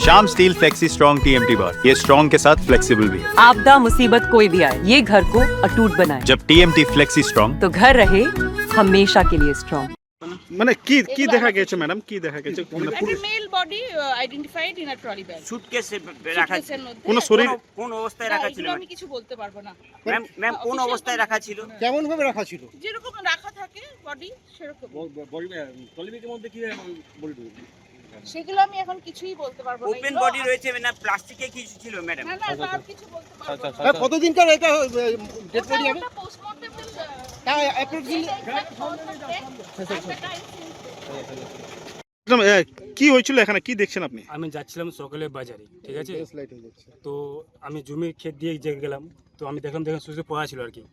Shyam steel flexi strong TMT बार, ये strong के साथ फ्लेक्सिबल भी है। आपदा मुसीबत कोई भी आए, ये घर को अटूट बनाए। जब TMT फ्लेक्सी स्ट्रॉन्ग तो घर रहे हमेशा के लिए स्ट्रॉन्ग। মানে কি কি দেখা গেছে ম্যাডাম, কি দেখা গেছে? মানে একটা male body identified in a trolley bag. সুটকেসে রাখা সুটকেসের মধ্যে কোন শরীর কোন অবস্থায় রাখা ছিল? এগুলো আমি কিছু বলতে পারবো না। ম্যাম কোন অবস্থায় রাখা ছিল? কেমন ভাবে রাখা ছিল? যেরকম রাখা থাকে বডি সেরকম। ট্রলিব্যাগের মধ্যে কি বলবো? সেগুলো আমি এখন কিছুই বলতে পারবো না। ওপেন বডি রয়েছে না প্লাস্টিকে কিছু ছিল ম্যাডাম? না না তার কিছু বলতে পারবো না। কতদিনকার এটা ডেড বডি হবে? ওটা পোস্টমর্টেম তা অ্যাপ্রক্সিমেটলি কি হয়েছিল এখানে, কি দেখছেন আপনি? আমি যাচ্ছিলাম সকালে বাজারে, ঠিক আছে, তো আমি জমির ক্ষেত দিয়ে গেলাম, তো আমি দেখলাম সুইচে পড়া ছিল আর কি,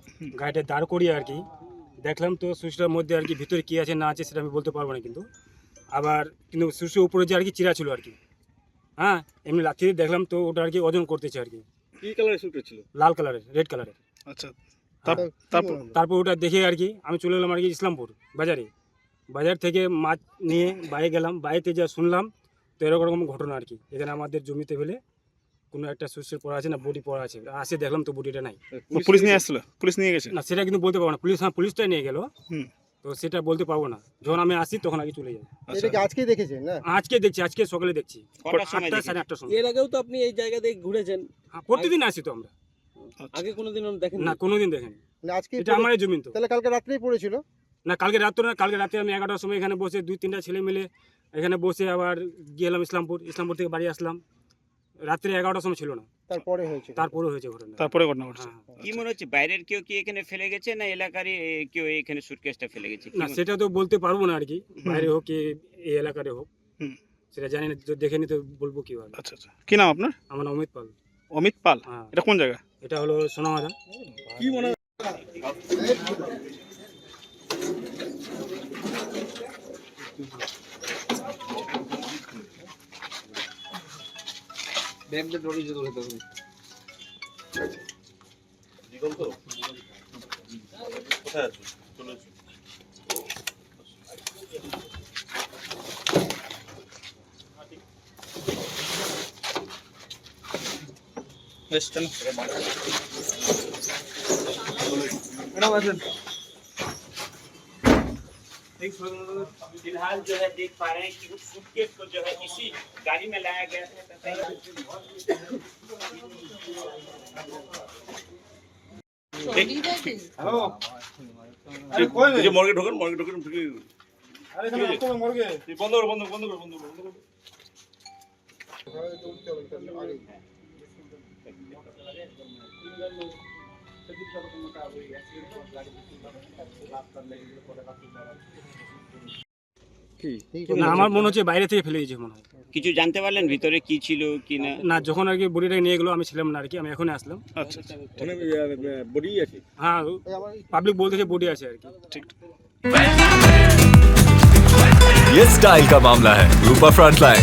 গাড়িটা দাঁড় করিয়ে আর কি দেখলাম, তো সুইচটার মধ্যে আর কি ভিতরে কী আছে না আছে সেটা আমি বলতে পারবো না, কিন্তু সুইচের উপরে যে আর কি চিরা ছিল আর কি, হ্যাঁ এমনি লাথি দেখলাম, তো ওটা আর কি ওজন করতেছে আর কি। কি কালারের সুট ছিল? লাল কালারের, রেড কালারের। আচ্ছা, তারপর ওটা দেখে আর কি আমি চলে গেলাম আর কি ইসলামপুর বাজারে। বাজার থেকে মাছ নিয়ে বাইরে গেলাম, বাইরেতে যা শুনলাম তো এরকম ঘটনা আর কি, এখানে আমাদের জমিতে ফেলে কোনো একটা সুইচের পড়া আছে না বডি পড়া আছে, আসে দেখলাম তো বডিটা নাই। পুলিশ নিয়ে আসছিল? পুলিশ নিয়ে গেছে না সেটা কিন্তু বলতে পারবো না, পুলিশটা নিয়ে গেল, তো সেটা বলতে পারবো না, যখন আমি আসি তখন আগে চলে যাই। এটা কি আজকেই দেখেছেন না? আজকে দেখছি, আজকে সকালে দেখছি, 8টা সাড়ে 8টার সময়। এর আগেও তো আপনি এই জায়গা থেকে ঘুরেছেন? হ্যাঁ প্রতিদিন আসি তো আমরা। আগে কোনোদিন দেখেন না কোনোদিন দেখিনি, না আজকে এটা আমার জমি তো। তাহলে কালকে রাত্রেই পড়েছিল? না কালকে রাত্রে না, কালকে রাতে আমি 11টার সময় এখানে বসে 2-3টা ছেলে মিলে এখানে বসে আবার গেলাম ইসলামপুর থেকে বাড়ি আসলাম, রাত্রে 11টার সময় ছিল না, তারপরে হয়েছে ঘটনা। তারপরে ঘটনা ঘটছে। কি মনে হচ্ছে বাইরের কেউ কি এখানে ফেলে গেছে না এলাকারই কেউ এখানে সুটকেসটা ফেলে গেছে? না সেটা তো বলতে পারবো না আর কি, বাইরে হোক কি এই এলাকারে হোক সেটা জানি না, দেখে নি তো বলবো কিভাবে। আচ্ছা আচ্ছা, কি নাম আপনার? আমার নাম অমিত পাল। অমিত পাল? হ্যাঁ। এটা কোন জায়গা? এটা হলো সোনামাদা। কি মনে হয়? ব্যাগটা ট্রলি যেতে হতে হবে। দিগন্ত কোথায় আছে? চলে এসো। फिलहाल जो है देख पा रहे हैं कि उस सूटकेस को जो है इसी गाड़ी में लाया गया था तथा ট্রলি ব্যাগে হ্যালো, এই যে মর্গে ঢোকেন ঢুকে আরে এখানে আসতে হবে মর্গে। বন্ধ করো। না আমার মনে হচ্ছে বাইরে থেকে ফেলে দিয়েছে মনে হয়। কিছু জানতে পারলেন ভিতরে কি ছিল কি না? না যখন আর কি বডিটাকে নিয়ে গেলো আমি ছিলাম না আর কি, আমি এখনই আসলাম। আচ্ছা আচ্ছা, বডি আছে? হ্যাঁ পাবলিক বলতেছে বডি আছে আর কি। ঠিক। ये स्टाइल का मामला है रूपा फ्रंटलाइन।